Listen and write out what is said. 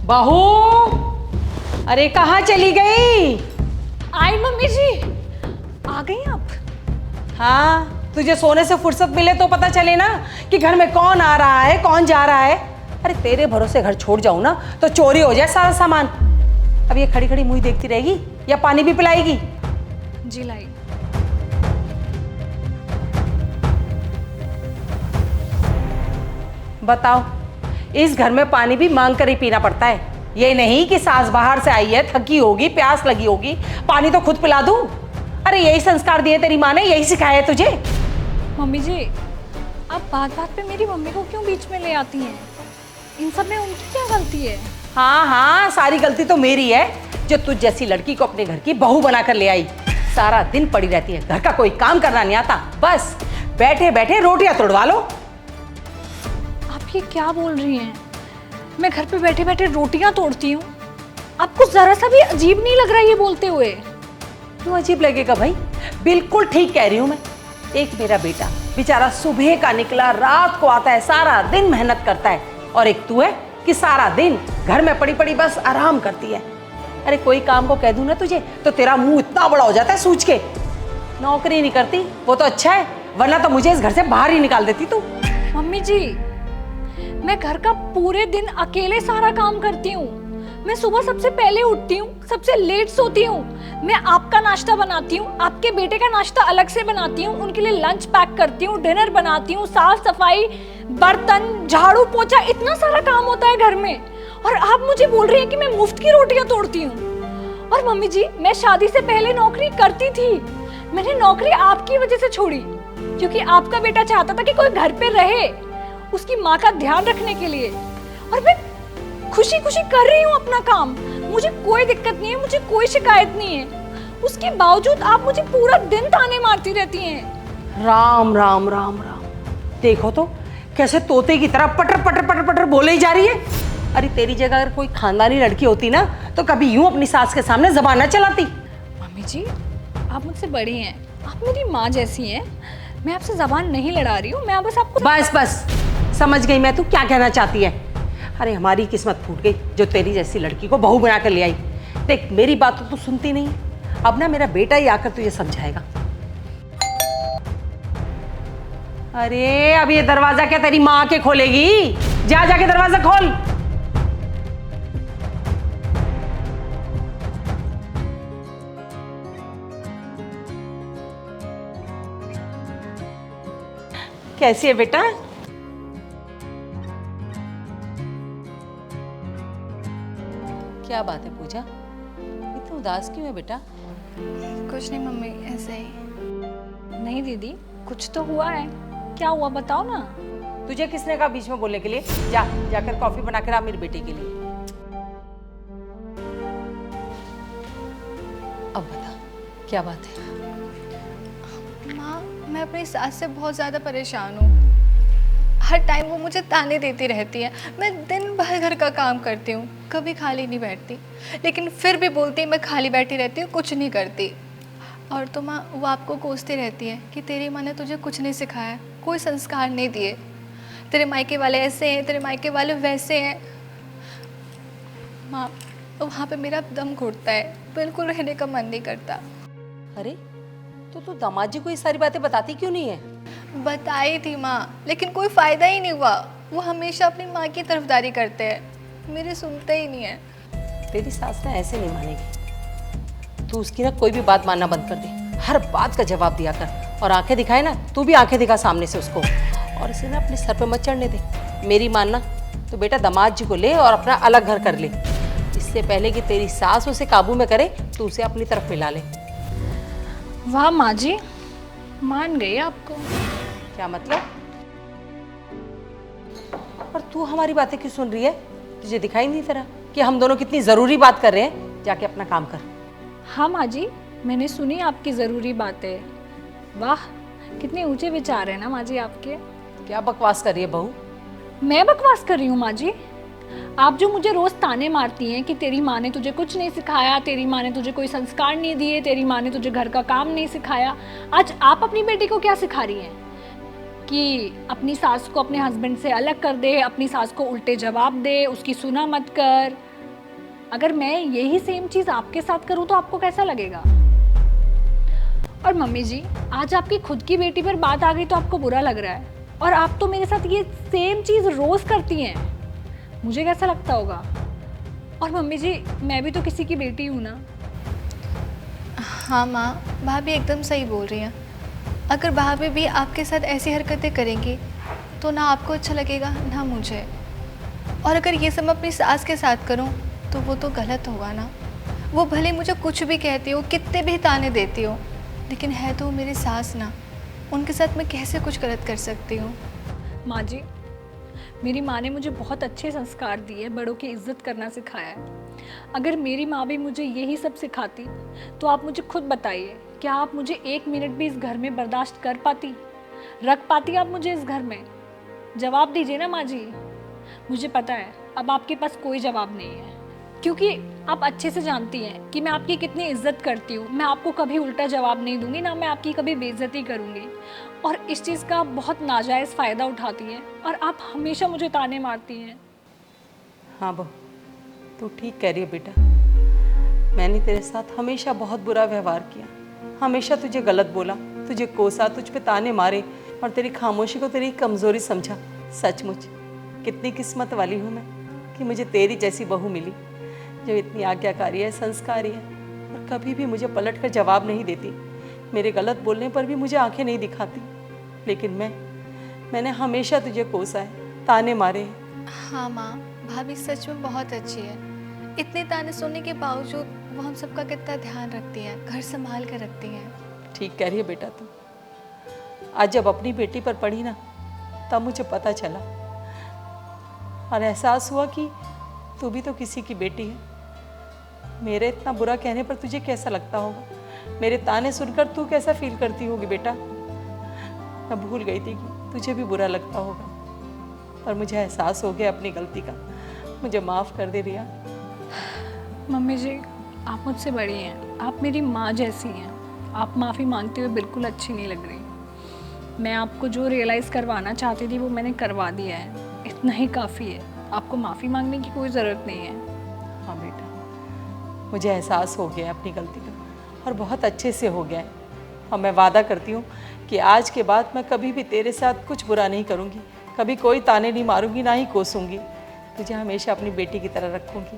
बहू, अरे कहाँ चली गई? आई मम्मी जी, आ गई आप? हाँ, तुझे सोने से फुर्सत मिले तो पता चले ना कि घर में कौन आ रहा है कौन जा रहा है। अरे तेरे भरोसे घर छोड़ जाऊं ना तो चोरी हो जाए सारा सामान। अब ये खड़ी खड़ी मुंह देखती रहेगी या पानी भी पिलाएगी? जी लाई। बताओ, इस घर में पानी भी मांग कर ही पीना पड़ता है। ये नहीं कि सास बाहर से आई है, थकी होगी, प्यास लगी होगी, पानी तो खुद पिला दूं। अरे यही संस्कार दिए तेरी माँ ने, यही सिखाया है तुझे। मम्मी जी, आप बात बात पे मेरी मम्मी को क्यों बीच में ले आती हैं? इन सब में उनकी क्या गलती है? हाँ हाँ, सारी गलती तो मेरी है जो तुझ जैसी लड़की को अपने घर की बहू बनाकर ले आई। सारा दिन पड़ी रहती है, घर का कोई काम करना नहीं आता, बस बैठे बैठे रोटियां तोड़वा लो। आप ये क्या बोल रही हैं? मैं घर पे बैठे बैठे रोटियां तोड़ती हूँ? आपको जरा सा भी अजीब नहीं लग रहा ये बोलते हुए? क्यों अजीब लगेगा भाई, बिल्कुल ठीक कह रही हूँ मैं। एक मेरा बेटा बेचारा सुबह का निकला रात को आता है, सारा दिन मेहनत करता है, और एक तू है कि सारा दिन घर में पड़ी पड़ी बस आराम करती है। अरे कोई काम को कह दूं ना तुझे तो तेरा मुंह इतना बड़ा हो जाता है सूझ के। नौकरी नहीं करती वो तो अच्छा है, वरना तो मुझे इस घर से बाहर ही निकाल देती तू। मम्मी जी, मैं घर का पूरे दिन अकेले सारा काम करती हूँ। मैं सुबह सबसे पहले उठती हूँ, सबसे लेट सोती हूँ। मैं आपका नाश्ता बनाती हूँ, आपके बेटे का नाश्ता अलग से बनाती हूँ, उनके लिए लंच पैक करती हूँ, डिनर बनाती हूँ, साफ सफाई, बर्तन, झाड़ू पोछा, इतना सारा काम होता है घर में। और आप मुझे बोल रही हैं कि मैं मुफ्त की रोटियां तोड़ती हूँ। और मम्मी जी, मैं शादी से पहले नौकरी करती थी। मैंने नौकरी आपकी वजह से छोड़ी, क्योंकि आपका बेटा चाहता था कि कोई घर पे रहे उसकी माँ का ध्यान रखने के लिए। और मैं खुशी खुशी कर रही हूँ अपना काम, मुझे कोई दिक्कत नहीं है, मुझे कोई शिकायत नहीं है। उसके बावजूद आप मुझे पूरा दिन ताने मारती रहती हैं। राम राम राम राम, देखो तो कैसे तोते की तरह पटर पटर पटर पटर बोले ही जा रही है। अरे तेरी जगह अगर कोई खानदानी लड़की होती ना तो कभी यूं अपनी सास के सामने जबान ना चलाती। मम्मी जी, आप मुझसे बड़ी हैं, आप मेरी माँ जैसी हैं। मैं आपसे जबान नहीं लड़ा रही हूँ, मैं बस आपको बस बस समझ गई मैं तू क्या कहना चाहती है। अरे हमारी किस्मत फूट गई जो तेरी जैसी लड़की को बहू बना कर ले आई। देख मेरी बात तो तू सुनती नहीं, अब ना मेरा बेटा ही आकर तुझे समझाएगा। अरे अब ये दरवाजा क्या तेरी माँ के खोलेगी? जा जाके दरवाजा खोल। कैसी है बेटा? क्या बात है पूजा, इतना उदास क्यों है बेटा? कुछ नहीं मम्मी, ऐसे ही। नहीं दीदी, कुछ तो हुआ है। क्या हुआ बताओ ना। तुझे किसने कहा बीच में बोलने के लिए? जा जाकर कॉफी बना कर आ मेरे बेटे के लिए। अब बता क्या बात है? माँ, मैं अपनी सास से बहुत ज़्यादा परेशान हूँ। हर टाइम वो मुझे ताने देती रहती है। मैं दिन भर घर का काम करती हूँ, कभी खाली नहीं बैठती, लेकिन फिर भी बोलती है मैं खाली बैठी रहती हूँ, कुछ नहीं करती। और तो माँ, वो आपको कोसती रहती है कि तेरी माँ ने तुझे कुछ नहीं सिखाया, कोई संस्कार नहीं दिए, तेरे मायके वाले ऐसे हैं, तेरे मायके वाले वैसे हैं। माँ, वहाँ पे मेरा दम घुटता है, बिल्कुल रहने का मन नहीं करता। अरे तो तू दामाद जी को ये सारी बातें बताती क्यों नहीं है? बताई थी माँ, लेकिन कोई फ़ायदा ही नहीं हुआ। वो हमेशा अपनी माँ की तरफदारी करते हैं, मेरे सुनते ही नहीं है। तेरी सास ना ऐसे नहीं मानेगी। तू उसकी ना कोई भी बात मानना बंद कर दे, हर बात का जवाब दिया कर, और आंखें दिखाए ना, तू भी आंखें दिखा सामने से उसको, और इसे ना अपने सर पे मत चढ़ने दे। मेरी मानना तो बेटा दामाद जी को ले और अपना अलग घर कर ले। इससे पहले कि तेरी सास उसे काबू में करे तो उसे अपनी तरफ मिला ले। वाह माँ जी, मान गई आपको। क्या मतलब? और तू हमारी बातें क्यों सुन रही है? तुझे दिखाई नहीं तरह कि हम दोनों कितनी जरूरी बात कर रहे हैं? जाके अपना काम कर। हाँ माँ जी, मैंने सुनी आपकी ज़रूरी बातें। वाह, कितने ऊंचे विचार हैं ना माँ जी आपके। क्या बकवास कर रही है बहू? मैं बकवास कर रही हूँ माँ जी? आप जो मुझे रोज ताने मारती हैं कि तेरी माँ ने तुझे कुछ नहीं सिखाया, तेरी माँ ने तुझे कोई संस्कार नहीं दिए, तेरी माँ ने तुझे घर का काम नहीं सिखाया, आज आप अपनी बेटी को क्या सिखा रही हैं? कि अपनी सास को अपने हस्बैंड से अलग कर दे, अपनी सास को उल्टे जवाब दे, उसकी सुना मत कर। अगर मैं यही सेम चीज़ आपके साथ करूँ तो आपको कैसा लगेगा? और मम्मी जी, आज आपकी खुद की बेटी पर बात आ गई तो आपको बुरा लग रहा है, और आप तो मेरे साथ ये सेम चीज़ रोज़ करती हैं, मुझे कैसा लगता होगा? और मम्मी जी, मैं भी तो किसी की बेटी हूँ ना। हाँ माँ, भाभी एकदम सही बोल रही हैं। अगर भाभी भी आपके साथ ऐसी हरकतें करेंगी तो ना आपको अच्छा लगेगा ना मुझे। और अगर ये सब मैं अपनी सास के साथ करूँ तो वो तो गलत होगा ना। वो भले मुझे कुछ भी कहती हो, कितने भी ताने देती हो, लेकिन है तो वो मेरी सास ना। उनके साथ मैं कैसे कुछ गलत कर सकती हूँ? माँ जी, मेरी माँ ने मुझे बहुत अच्छे संस्कार दिए, बड़ों की इज्जत करना सिखाया है। अगर मेरी माँ भी मुझे यही सब सिखाती तो आप मुझे खुद बताइए, क्या आप मुझे 1 मिनट भी इस घर में बर्दाश्त कर पाती, रख पाती आप मुझे इस घर में? जवाब दीजिए ना माँ जी। मुझे पता है अब आपके पास कोई जवाब नहीं है, क्योंकि आप अच्छे से जानती हैं कि मैं आपकी कितनी इज्जत करती हूँ। मैं आपको कभी उल्टा जवाब नहीं दूंगी, ना मैं आपकी कभी बेइज्जती करूँगी। और इस चीज़ का आप बहुत नाजायज़ फ़ायदा उठाती हैं और आप हमेशा मुझे ताने मारती हैं। हाँ बहू, तू ठीक कह रही है बेटा। मैंने तेरे साथ हमेशा बहुत बुरा व्यवहार किया, हमेशा तुझे गलत बोला, तुझे कोसा, तुझ पे ताने मारे और तेरी खामोशी को तेरी कमज़ोरी समझा। सचमुच कितनी किस्मत वाली हूँ मैं कि मुझे तेरी जैसी बहू मिली, जो इतनी आज्ञाकारी है, संस्कारी है और कभी भी मुझे पलट कर जवाब नहीं देती। मेरे गलत बोलने पर भी मुझे आंखें नहीं दिखाती। लेकिन मैंने हमेशा तुझे कोसा है, ताने मारे हैं। हाँ माँ, भाभी सच में बहुत अच्छी है। इतने ताने सुनने के बावजूद वो हम सबका कितना ध्यान रखती है, घर संभाल कर रखती है। ठीक कह रही है बेटा तू। आज जब अपनी बेटी पर पड़ी ना, तब मुझे पता चला और एहसास हुआ कि तू भी तो किसी की बेटी है। मेरे इतना बुरा कहने पर तुझे कैसा लगता होगा, मेरे ताने सुनकर तू कैसा फील करती होगी बेटा। मैं भूल गई थी कि तुझे भी बुरा लगता होगा, पर मुझे एहसास हो गया अपनी गलती का। मुझे माफ़ कर दे रिया। मम्मी जी, आप मुझसे बड़ी हैं, आप मेरी माँ जैसी हैं। आप माफ़ी मांगते हुए बिल्कुल अच्छी नहीं लग रही। मैं आपको जो रियलाइज़ करवाना चाहती थी वो मैंने करवा दिया है, इतना ही काफ़ी है। आपको माफ़ी मांगने की कोई ज़रूरत नहीं है। हाँ बेटा, मुझे एहसास हो गया है अपनी गलती का और बहुत अच्छे से हो गया है। और मैं वादा करती हूँ कि आज के बाद मैं कभी भी तेरे साथ कुछ बुरा नहीं करूँगी, कभी कोई ताने नहीं मारूंगी, ना ही कोसूंगी। तुझे हमेशा अपनी बेटी की तरह रखूँगी।